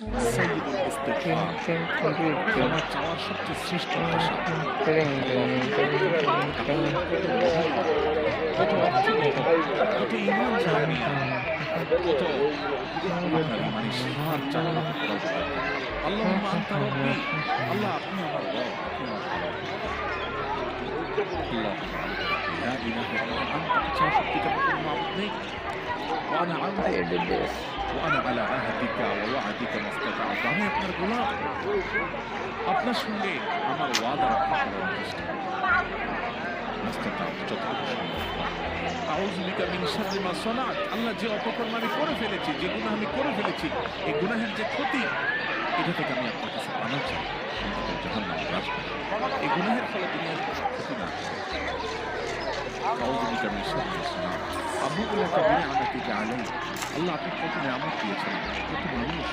সাইয়্যিদুল ইস্তিগফার, ক্ষমা চাওয়ার সবচেয়ে শ্রেষ্ঠ ভাষা। আপনি কত মহান, কত অর্থবহ, কত ঈমানদারি, কত আপনার ইমানি সার চালনা করার দরকার। আল্লাহুম্মা আনতা রাব্বি, আল্লাহ আপনি আমার রব, আপনি আমার রব। আল্লাহুম্মা লা ইলাহা ইল্লা আনতা, ছাড়া সত্যিকার কোনো মাবুদ নেই। ওয়া আনা আবদুক ওয়া আনা আলা আহদিকা ওয়া ওয়া'দিকা মাসতাতা'তু, আমি আপনার গোলাম, আপনার সঙ্গে আমার ওয়াদা রক্ষা করার চেষ্টা করব মাসতাতা'তু, যতটুকু সম্ভব। আউযু বিকা মিন শাররি মা সানা'ত, আল্লাহ যে অপকর্ম আমি করে ফেলেছি, যে গুনাহ আমি করে ফেলেছি, এই গুনাহের যে ক্ষতি, এটা থেকে আমি আপনার কাছে পানা চাই, অন্তত জাহান্নামের রাস্তা। এই গুনাহের ফলে দুনিয়ার কোনো ক্ষতি না হয়। আউযু বিকা মিন শাররি মা সানা'ত আবুউ লাকা বিনি'মাতিকা আলাইয়া, আল্লাহ আপনি কত নিয়ামত দিয়েছেন, কত মানুষ